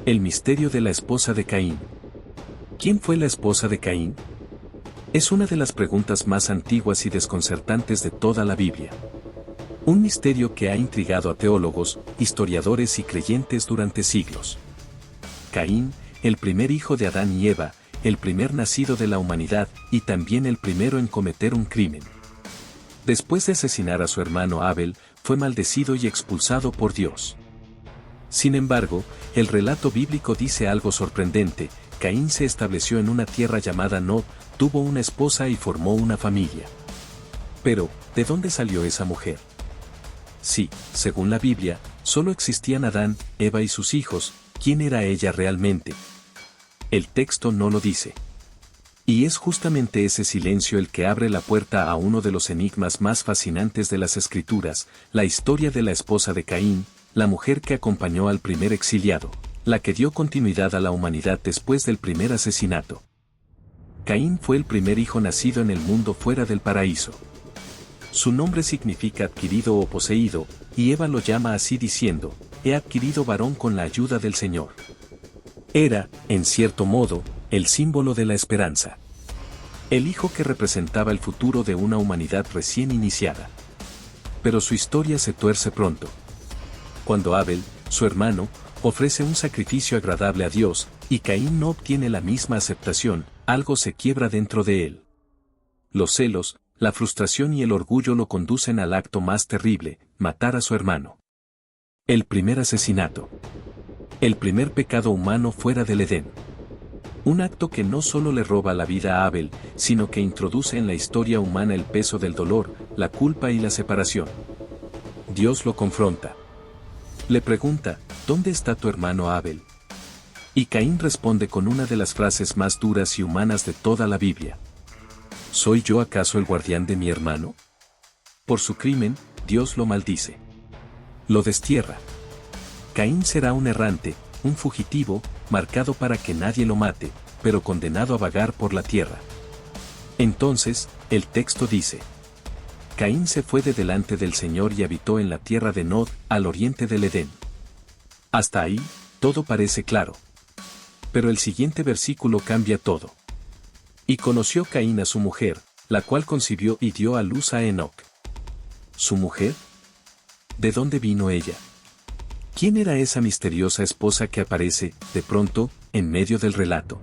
El misterio de la esposa de Caín. ¿Quién fue la esposa de Caín? Es una de las preguntas más antiguas y desconcertantes de toda la Biblia. Un misterio que ha intrigado a teólogos, historiadores y creyentes durante siglos. Caín, el primer hijo de Adán y Eva, el primer nacido de la humanidad y también el primero en cometer un crimen. Después de asesinar a su hermano Abel, fue maldecido y expulsado por Dios. Sin embargo, el relato bíblico dice algo sorprendente: Caín se estableció en una tierra llamada Nod, tuvo una esposa y formó una familia. Pero, ¿de dónde salió esa mujer? Sí, según la Biblia, solo existían Adán, Eva y sus hijos. ¿Quién era ella realmente? El texto no lo dice. Y es justamente ese silencio el que abre la puerta a uno de los enigmas más fascinantes de las Escrituras, la historia de la esposa de Caín, la mujer que acompañó al primer exiliado, la que dio continuidad a la humanidad después del primer asesinato. Caín fue el primer hijo nacido en el mundo fuera del paraíso. Su nombre significa adquirido o poseído, y Eva lo llama así diciendo: he adquirido varón con la ayuda del Señor. Era, en cierto modo, el símbolo de la esperanza. El hijo que representaba el futuro de una humanidad recién iniciada. Pero su historia se tuerce pronto. Cuando Abel, su hermano, ofrece un sacrificio agradable a Dios, y Caín no obtiene la misma aceptación, algo se quiebra dentro de él. Los celos, la frustración y el orgullo lo conducen al acto más terrible: matar a su hermano. El primer asesinato. El primer pecado humano fuera del Edén. Un acto que no solo le roba la vida a Abel, sino que introduce en la historia humana el peso del dolor, la culpa y la separación. Dios lo confronta. Le pregunta: ¿dónde está tu hermano Abel? Y Caín responde con una de las frases más duras y humanas de toda la Biblia: ¿soy yo acaso el guardián de mi hermano? Por su crimen, Dios lo maldice. Lo destierra. Caín será un errante, un fugitivo, marcado para que nadie lo mate, pero condenado a vagar por la tierra. Entonces, el texto dice: Caín se fue de delante del Señor y habitó en la tierra de Nod, al oriente del Edén. Hasta ahí, todo parece claro. Pero el siguiente versículo cambia todo. Y conoció Caín a su mujer, la cual concibió y dio a luz a Enoc. ¿Su mujer? ¿De dónde vino ella? ¿Quién era esa misteriosa esposa que aparece, de pronto, en medio del relato?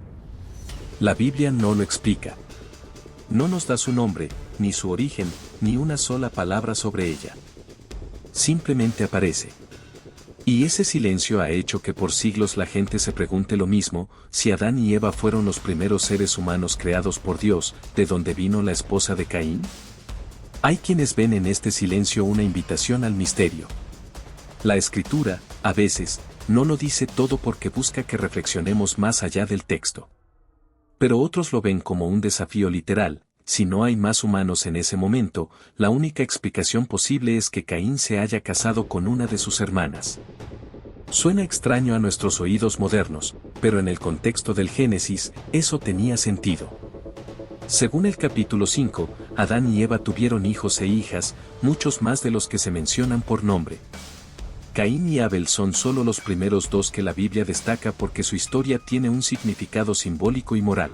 La Biblia no lo explica. No nos da su nombre, ni su origen, ni una sola palabra sobre ella. Simplemente aparece. Y ese silencio ha hecho que por siglos la gente se pregunte lo mismo: si Adán y Eva fueron los primeros seres humanos creados por Dios, ¿de dónde vino la esposa de Caín? Hay quienes ven en este silencio una invitación al misterio. La Escritura, a veces, no lo dice todo porque busca que reflexionemos más allá del texto. Pero otros lo ven como un desafío literal: si no hay más humanos en ese momento, la única explicación posible es que Caín se haya casado con una de sus hermanas. Suena extraño a nuestros oídos modernos, pero en el contexto del Génesis, eso tenía sentido. Según el capítulo 5, Adán y Eva tuvieron hijos e hijas, muchos más de los que se mencionan por nombre. Caín y Abel son solo los primeros dos que la Biblia destaca porque su historia tiene un significado simbólico y moral.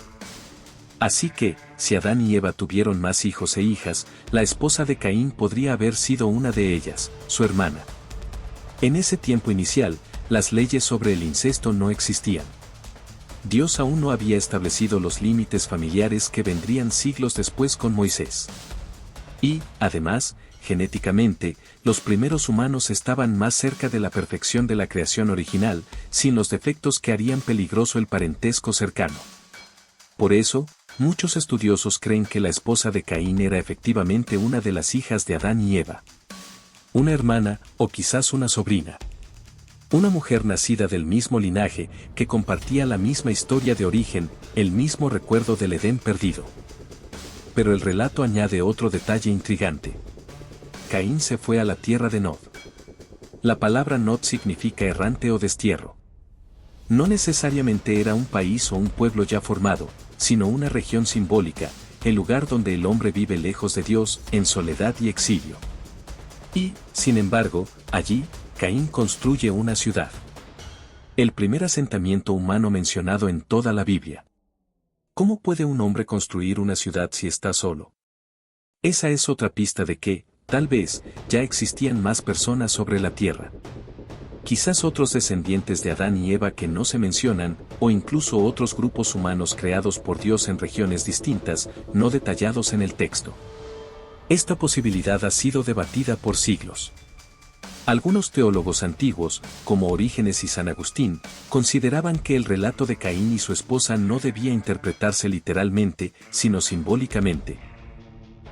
Así que, si Adán y Eva tuvieron más hijos e hijas, la esposa de Caín podría haber sido una de ellas, su hermana. En ese tiempo inicial, las leyes sobre el incesto no existían. Dios aún no había establecido los límites familiares que vendrían siglos después con Moisés. Y, además, genéticamente, los primeros humanos estaban más cerca de la perfección de la creación original, sin los defectos que harían peligroso el parentesco cercano. Por eso, muchos estudiosos creen que la esposa de Caín era efectivamente una de las hijas de Adán y Eva. Una hermana, o quizás una sobrina. Una mujer nacida del mismo linaje, que compartía la misma historia de origen, el mismo recuerdo del Edén perdido. Pero el relato añade otro detalle intrigante. Caín se fue a la tierra de Nod. La palabra Nod significa errante o destierro. No necesariamente era un país o un pueblo ya formado, sino una región simbólica, el lugar donde el hombre vive lejos de Dios, en soledad y exilio. Y, sin embargo, allí, Caín construye una ciudad. El primer asentamiento humano mencionado en toda la Biblia. ¿Cómo puede un hombre construir una ciudad si está solo? Esa es otra pista de que, tal vez, ya existían más personas sobre la tierra. Quizás otros descendientes de Adán y Eva que no se mencionan, o incluso otros grupos humanos creados por Dios en regiones distintas, no detallados en el texto. Esta posibilidad ha sido debatida por siglos. Algunos teólogos antiguos, como Orígenes y San Agustín, consideraban que el relato de Caín y su esposa no debía interpretarse literalmente, sino simbólicamente.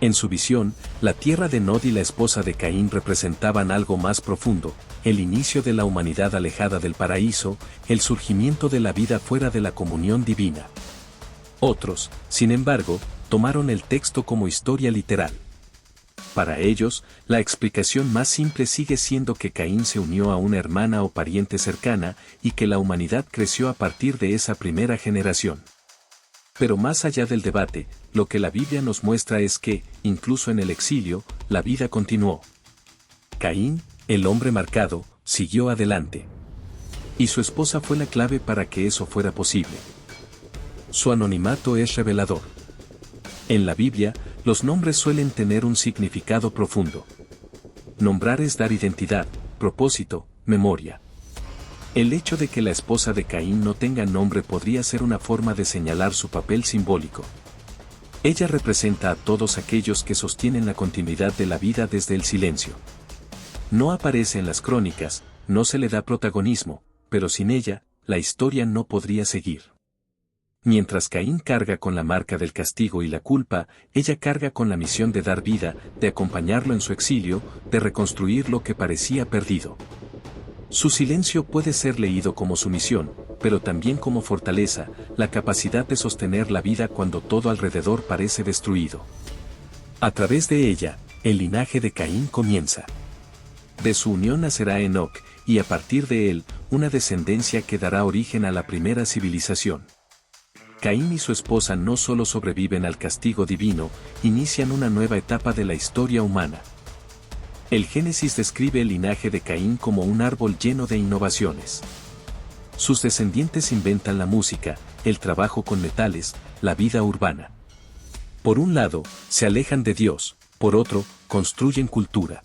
En su visión, la tierra de Nod y la esposa de Caín representaban algo más profundo, el inicio de la humanidad alejada del paraíso, el surgimiento de la vida fuera de la comunión divina. Otros, sin embargo, tomaron el texto como historia literal. Para ellos, la explicación más simple sigue siendo que Caín se unió a una hermana o pariente cercana y que la humanidad creció a partir de esa primera generación. Pero más allá del debate, lo que la Biblia nos muestra es que, incluso en el exilio, la vida continuó. Caín, el hombre marcado, siguió adelante. Y su esposa fue la clave para que eso fuera posible. Su anonimato es revelador. En la Biblia, los nombres suelen tener un significado profundo. Nombrar es dar identidad, propósito, memoria. El hecho de que la esposa de Caín no tenga nombre podría ser una forma de señalar su papel simbólico. Ella representa a todos aquellos que sostienen la continuidad de la vida desde el silencio. No aparece en las crónicas, no se le da protagonismo, pero sin ella, la historia no podría seguir. Mientras Caín carga con la marca del castigo y la culpa, ella carga con la misión de dar vida, de acompañarlo en su exilio, de reconstruir lo que parecía perdido. Su silencio puede ser leído como sumisión, pero también como fortaleza, la capacidad de sostener la vida cuando todo alrededor parece destruido. A través de ella, el linaje de Caín comienza. De su unión nacerá Enoc, y a partir de él, una descendencia que dará origen a la primera civilización. Caín y su esposa no solo sobreviven al castigo divino, inician una nueva etapa de la historia humana. El Génesis describe el linaje de Caín como un árbol lleno de innovaciones. Sus descendientes inventan la música, el trabajo con metales, la vida urbana. Por un lado, se alejan de Dios, por otro, construyen cultura.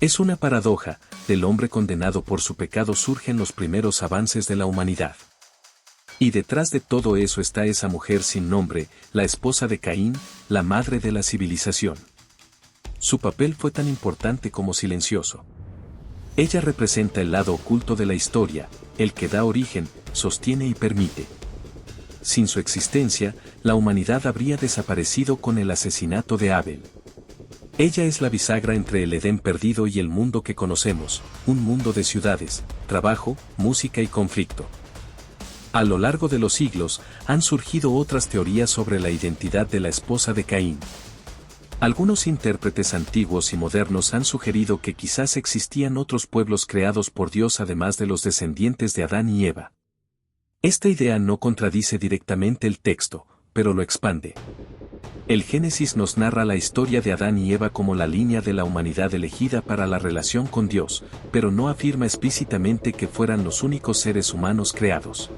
Es una paradoja, del hombre condenado por su pecado surgen los primeros avances de la humanidad. Y detrás de todo eso está esa mujer sin nombre, la esposa de Caín, la madre de la civilización. Su papel fue tan importante como silencioso. Ella representa el lado oculto de la historia, el que da origen, sostiene y permite. Sin su existencia, la humanidad habría desaparecido con el asesinato de Abel. Ella es la bisagra entre el Edén perdido y el mundo que conocemos, un mundo de ciudades, trabajo, música y conflicto. A lo largo de los siglos, han surgido otras teorías sobre la identidad de la esposa de Caín. Algunos intérpretes antiguos y modernos han sugerido que quizás existían otros pueblos creados por Dios además de los descendientes de Adán y Eva. Esta idea no contradice directamente el texto, pero lo expande. El Génesis nos narra la historia de Adán y Eva como la línea de la humanidad elegida para la relación con Dios, pero no afirma explícitamente que fueran los únicos seres humanos creados.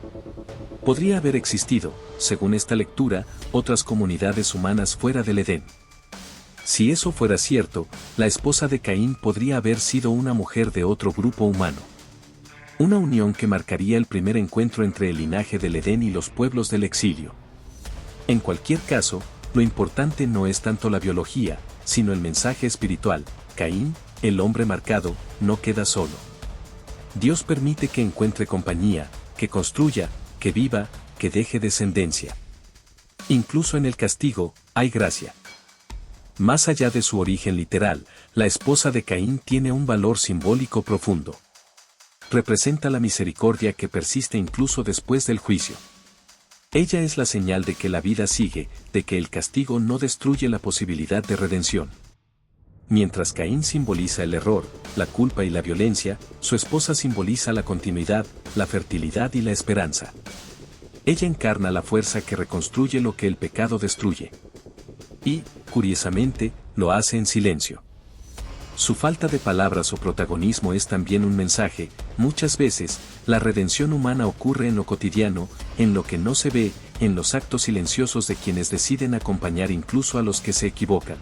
Podría haber existido, según esta lectura, otras comunidades humanas fuera del Edén. Si eso fuera cierto, la esposa de Caín podría haber sido una mujer de otro grupo humano. Una unión que marcaría el primer encuentro entre el linaje del Edén y los pueblos del exilio. En cualquier caso, lo importante no es tanto la biología, sino el mensaje espiritual. Caín, el hombre marcado, no queda solo. Dios permite que encuentre compañía, que construya, que viva, que deje descendencia. Incluso en el castigo, hay gracia. Más allá de su origen literal, la esposa de Caín tiene un valor simbólico profundo. Representa la misericordia que persiste incluso después del juicio. Ella es la señal de que la vida sigue, de que el castigo no destruye la posibilidad de redención. Mientras Caín simboliza el error, la culpa y la violencia, su esposa simboliza la continuidad, la fertilidad y la esperanza. Ella encarna la fuerza que reconstruye lo que el pecado destruye. Y, curiosamente, lo hace en silencio. Su falta de palabras o protagonismo es también un mensaje. Muchas veces, la redención humana ocurre en lo cotidiano, en lo que no se ve, en los actos silenciosos de quienes deciden acompañar incluso a los que se equivocan.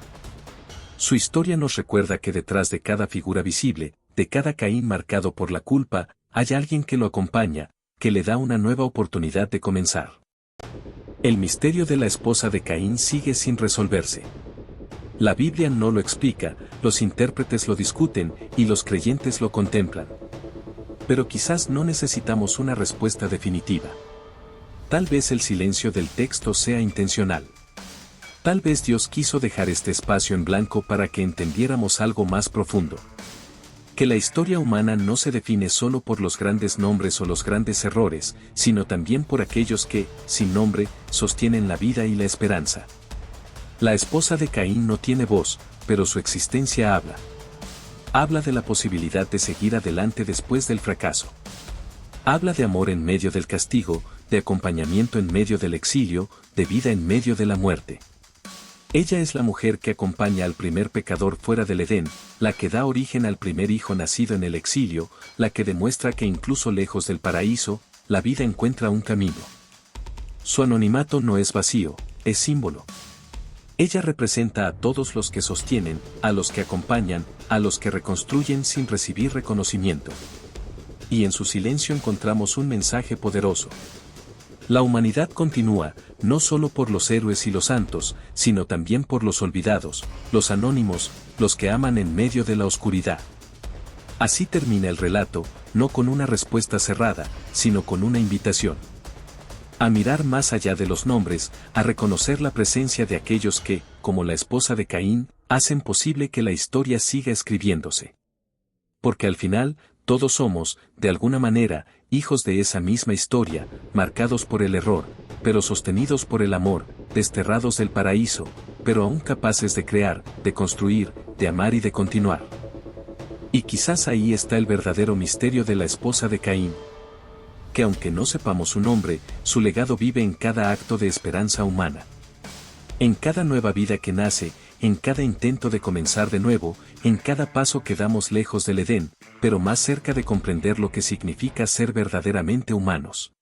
Su historia nos recuerda que detrás de cada figura visible, de cada Caín marcado por la culpa, hay alguien que lo acompaña, que le da una nueva oportunidad de comenzar. El misterio de la esposa de Caín sigue sin resolverse. La Biblia no lo explica, los intérpretes lo discuten y los creyentes lo contemplan. Pero quizás no necesitamos una respuesta definitiva. Tal vez el silencio del texto sea intencional. Tal vez Dios quiso dejar este espacio en blanco para que entendiéramos algo más profundo. Que la historia humana no se define solo por los grandes nombres o los grandes errores, sino también por aquellos que, sin nombre, sostienen la vida y la esperanza. La esposa de Caín no tiene voz, pero su existencia habla. Habla de la posibilidad de seguir adelante después del fracaso. Habla de amor en medio del castigo, de acompañamiento en medio del exilio, de vida en medio de la muerte. Ella es la mujer que acompaña al primer pecador fuera del Edén, la que da origen al primer hijo nacido en el exilio, la que demuestra que incluso lejos del paraíso, la vida encuentra un camino. Su anonimato no es vacío, es símbolo. Ella representa a todos los que sostienen, a los que acompañan, a los que reconstruyen sin recibir reconocimiento. Y en su silencio encontramos un mensaje poderoso. La humanidad continúa, no solo por los héroes y los santos, sino también por los olvidados, los anónimos, los que aman en medio de la oscuridad. Así termina el relato, no con una respuesta cerrada, sino con una invitación. A mirar más allá de los nombres, a reconocer la presencia de aquellos que, como la esposa de Caín, hacen posible que la historia siga escribiéndose. Porque al final, todos somos, de alguna manera, hijos de esa misma historia, marcados por el error, pero sostenidos por el amor, desterrados del paraíso, pero aún capaces de crear, de construir, de amar y de continuar. Y quizás ahí está el verdadero misterio de la esposa de Caín. Que aunque no sepamos su nombre, su legado vive en cada acto de esperanza humana. En cada nueva vida que nace, en cada intento de comenzar de nuevo, en cada paso que damos lejos del Edén, pero más cerca de comprender lo que significa ser verdaderamente humanos.